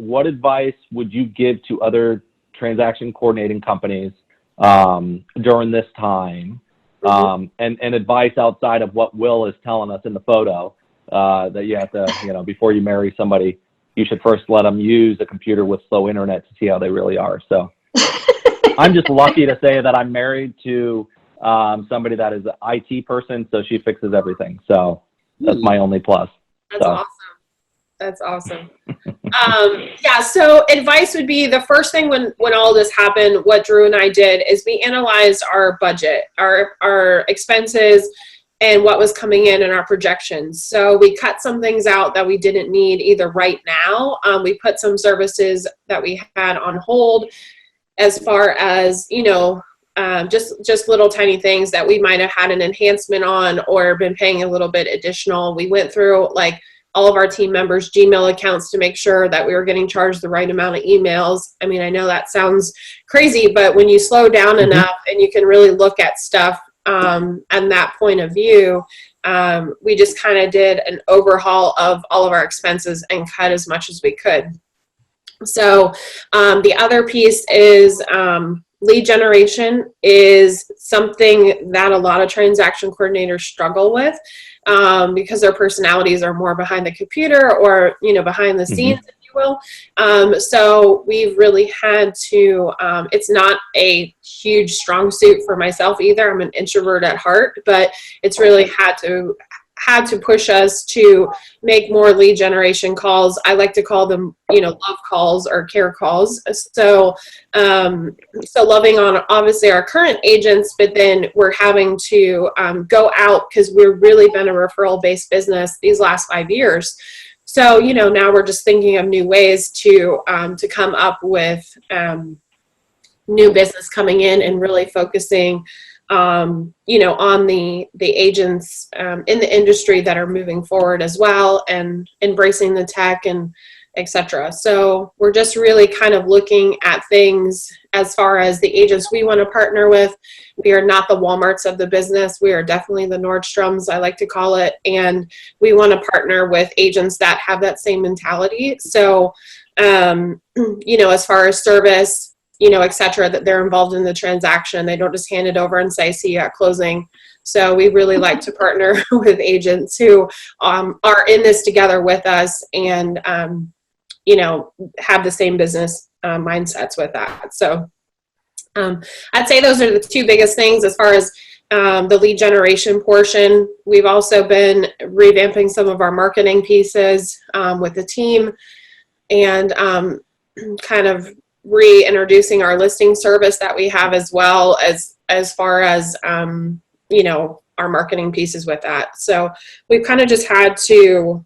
what advice would you give to other transaction coordinating companies during this time? And advice outside of what Will is telling us in the photo, that you have to, before you marry somebody, you should first let them use a computer with slow internet to see how they really are. So I'm just lucky to say that I'm married to somebody that is an IT person, so she fixes everything. So that's my only plus. That's awesome. That's awesome. Yeah, so advice would be the first thing when all this happened, what Drew and I did is we analyzed our budget, our expenses, and what was coming in and our projections. So we cut some things out that we didn't need either right now. We put some services that we had on hold as far as, just little tiny things that we might have had an enhancement on or been paying a little bit additional. We went through all of our team members' Gmail accounts to make sure that we were getting charged the right amount of emails. I mean, I know that sounds crazy, but when you slow down enough and you can really look at stuff and that point of view, we just kind of did an overhaul of all of our expenses and cut as much as we could. So the other piece is lead generation is something that a lot of transaction coordinators struggle with because their personalities are more behind the computer or, behind the scenes, if you will. So we've really had to, it's not a huge strong suit for myself either. I'm an introvert at heart, but it's really had to push us to make more lead generation calls. I like to call them, love calls or care calls. So loving on obviously our current agents, but then we're having to go out because we've really been a referral-based business these last 5 years. So, now we're just thinking of new ways to come up with new business coming in and really focusing on the agents in the industry that are moving forward as well and embracing the tech and et cetera. So we're just really kind of looking at things as far as the agents we want to partner with. We are not the Walmarts of the business. We are definitely the Nordstroms, I like to call it. And we want to partner with agents that have that same mentality. So, as far as service, et cetera, that they're involved in the transaction. They don't just hand it over and say, see you at closing. So we really like to partner with agents who are in this together with us and, have the same business mindsets with that. So I'd say those are the two biggest things as far as the lead generation portion. We've also been revamping some of our marketing pieces with the team and kind of reintroducing our listing service that we have as well as far as, our marketing pieces with that. So we've kind of just had to,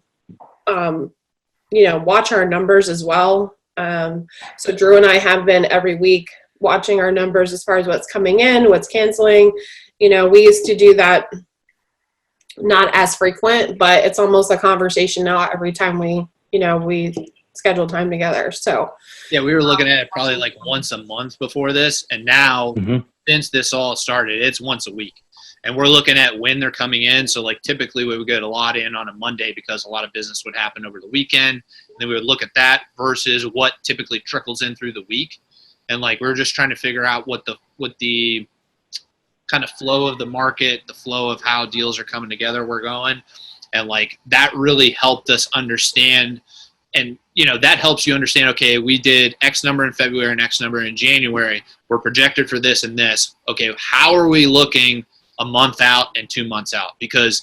watch our numbers as well. So Drew and I have been every week watching our numbers as far as what's coming in, what's canceling. We used to do that not as frequent, but it's almost a conversation now every time we schedule time together. So yeah, we were looking at it probably once a month before this, and now since this all started, it's once a week, and we're looking at when they're coming in. So typically we would get a lot in on a Monday because a lot of business would happen over the weekend, and then we would look at that versus what typically trickles in through the week, and we're just trying to figure out what the kind of flow of the market, the flow of how deals are coming together we're going, and that really helped us understand. And, that helps you understand, okay, we did X number in February and X number in January. We're projected for this and this. Okay, how are we looking a month out and 2 months out? Because,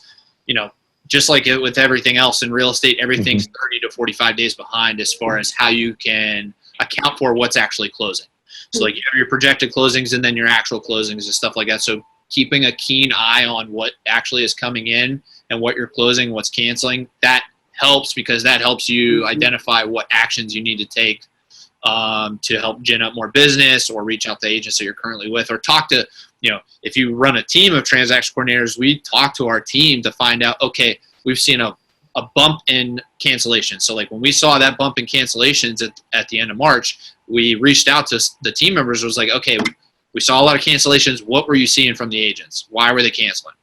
just like with everything else in real estate, everything's 30 to 45 days behind as far as how you can account for what's actually closing. So, you have your projected closings and then your actual closings and stuff like that. So keeping a keen eye on what actually is coming in and what you're closing, what's canceling, that helps because that helps you identify what actions you need to take to help gen up more business or reach out to agents that you're currently with or talk to, if you run a team of transaction coordinators, we talk to our team to find out, okay, we've seen a bump in cancellations. So when we saw that bump in cancellations at the end of March, we reached out to the team members. It was okay, we saw a lot of cancellations. What were you seeing from the agents? Why were they canceling?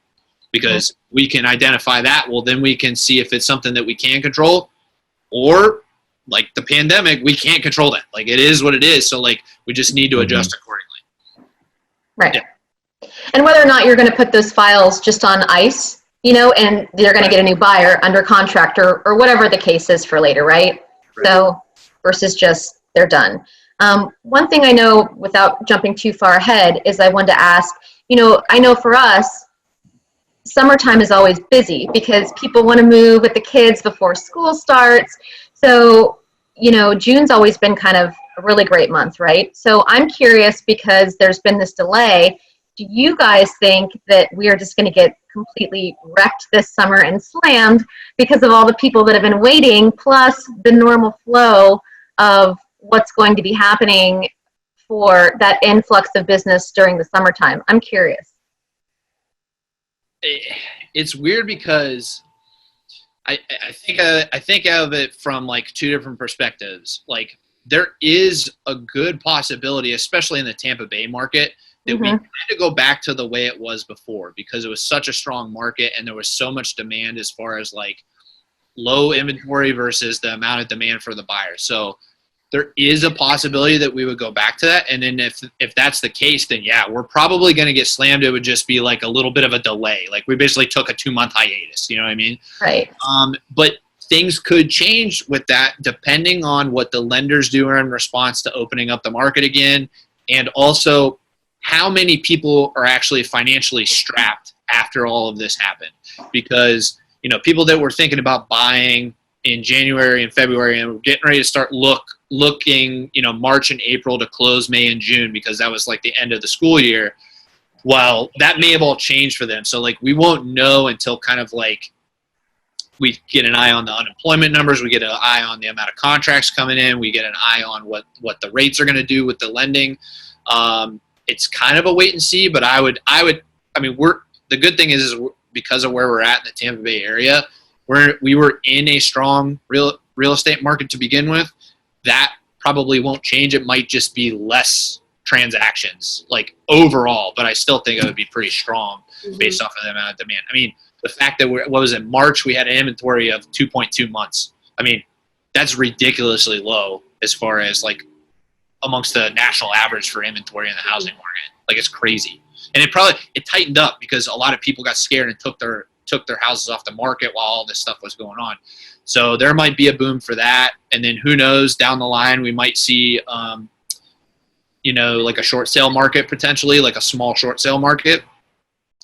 Because we can identify that. Well, then we can see if it's something that we can control or like the pandemic, we can't control that. Like it is what it is. So like we just need to adjust accordingly. Right. Yeah. And whether or not you're going to put those files just on ice, and they're going to get a new buyer under contract or whatever the case is for later, right? So versus just they're done. One thing I know without jumping too far ahead is I wanted to ask, I know for us, summertime is always busy because people want to move with the kids before school starts. So, June's always been kind of a really great month, right? So I'm curious because there's been this delay. Do you guys think that we are just going to get completely wrecked this summer and slammed because of all the people that have been waiting, plus the normal flow of what's going to be happening for that influx of business during the summertime? I'm curious. It's weird because I think of it from like two different perspectives. Like there is a good possibility, especially in the Tampa Bay market, that we kind of go back to the way it was before because it was such a strong market and there was so much demand as far as like low inventory versus the amount of demand for the buyer. So there is a possibility that we would go back to that. And then if that's the case, then yeah, we're probably going to get slammed. It would just be like a little bit of a delay. Like we basically took a 2-month hiatus, you know what I mean? Right. But things could change with that depending on what the lenders do in response to opening up the market again. And also how many people are actually financially strapped after all of this happened. Because, people that were thinking about buying in January and February and we're getting ready to start looking, March and April to close May and June because that was like the end of the school year. Well, that may have all changed for them. So like we won't know until kind of like we get an eye on the unemployment numbers, we get an eye on the amount of contracts coming in, we get an eye on what the rates are going to do with the lending. It's kind of a wait and see, but the good thing is because of where we're at in the Tampa Bay area, we were in a strong real estate market to begin with. That probably won't change. It might just be less transactions like overall, but I still think it would be pretty strong based off of the amount of demand. I mean, the fact that in March, we had an inventory of 2.2 months. I mean, that's ridiculously low as far as like amongst the national average for inventory in the housing market. Like it's crazy. And it tightened up because a lot of people got scared and took their houses off the market while all this stuff was going on. So there might be a boom for that. And then who knows, down the line, we might see, like a short sale market potentially, like a small short sale market.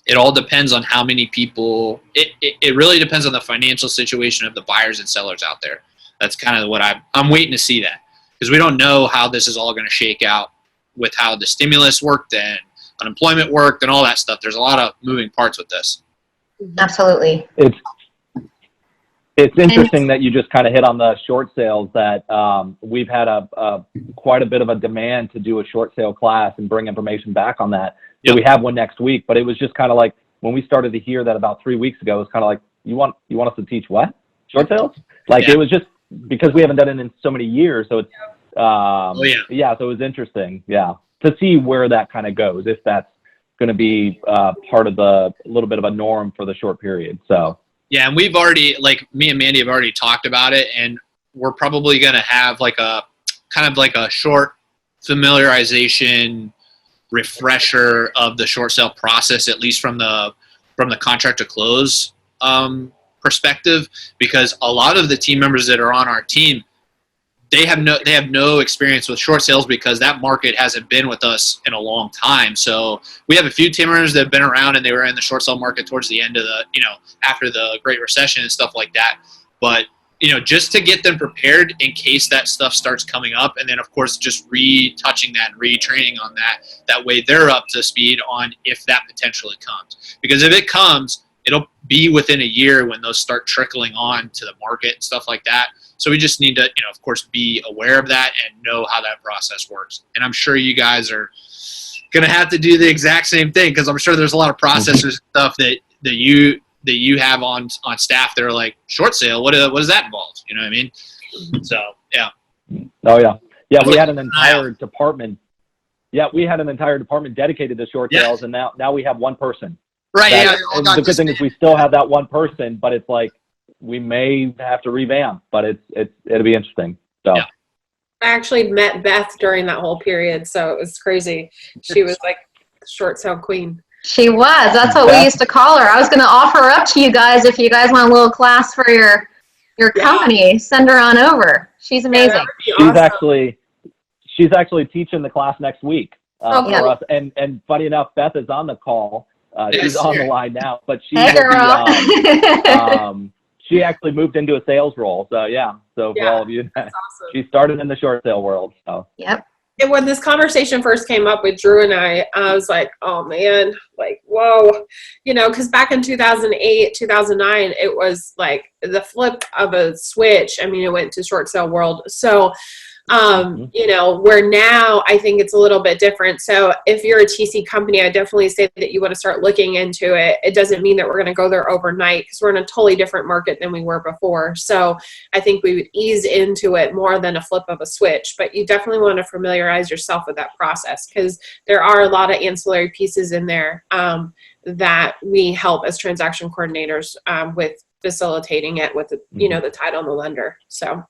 It all depends on how many people, it really depends on the financial situation of the buyers and sellers out there. That's kind of what I'm waiting to see that because we don't know how this is all going to shake out with how the stimulus worked and unemployment worked and all that stuff. There's a lot of moving parts with this. Absolutely. It's interesting that you just kind of hit on the short sales that we've had quite a bit of a demand to do a short sale class and bring information back on that. So we have one next week, but it was just kind of like when we started to hear that about 3 weeks ago, it was kind of like, you want us to teach what? Short sales? Like it was just because we haven't done it in so many years. So it's, so it was interesting. Yeah. To see where that kind of goes, if that's going to be part of a little bit of a norm for the short period. So. Yeah, and we've already, like me and Mandy have already talked about it, and we're probably going to have like a kind of like a short familiarization refresher of the short sale process, at least from the contract to close perspective, because a lot of the team members that are on our team, they have no experience with short sales because that market hasn't been with us in a long time. So we have a few team members that have been around and they were in the short sale market towards the end of after the Great Recession and stuff like that. But, just to get them prepared in case that stuff starts coming up. And then of course, just retouching that and retraining on that. That way they're up to speed on if that potentially comes, because if it comes, it'll be within a year when those start trickling on to the market and stuff like that. So we just need to, of course, be aware of that and know how that process works. And I'm sure you guys are going to have to do the exact same thing because I'm sure there's a lot of processors stuff that you have on staff that are like, short sale, what does that involve? You know what I mean? So, yeah. Oh, yeah. Yeah, we had an entire department. Yeah, we had an entire department dedicated to short sales, and now we have one person. Right, And the good thing is we still have that one person, but it's like, we may have to revamp, but it'll be interesting. So. Yeah. I actually met Beth during that whole period, so it was crazy. She was like the short sale queen. She was. That's what we used to call her. I was going to offer her up to you guys if you guys want a little class for your company. Send her on over. She's amazing. Yeah, that would be awesome. She's actually teaching the class next week Oh, for cool. us. And funny enough, Beth is on the call. She's Yes. on the line now, but she Hey, will girl. be, she actually moved into a sales role. So yeah. So for all of you, That's awesome. she started in the short sale world. So. Yep. And when this conversation first came up with Drew and I was like, oh man, like, whoa, because back in 2008, 2009, it was like the flip of a switch. I mean, it went to short sale world. So, where now I think it's a little bit different. So if you're a TC company, I definitely say that you want to start looking into it. It doesn't mean that we're going to go there overnight because we're in a totally different market than we were before. So I think we would ease into it more than a flip of a switch, but you definitely want to familiarize yourself with that process because there are a lot of ancillary pieces in there that we help as transaction coordinators with facilitating it with the title and the lender. So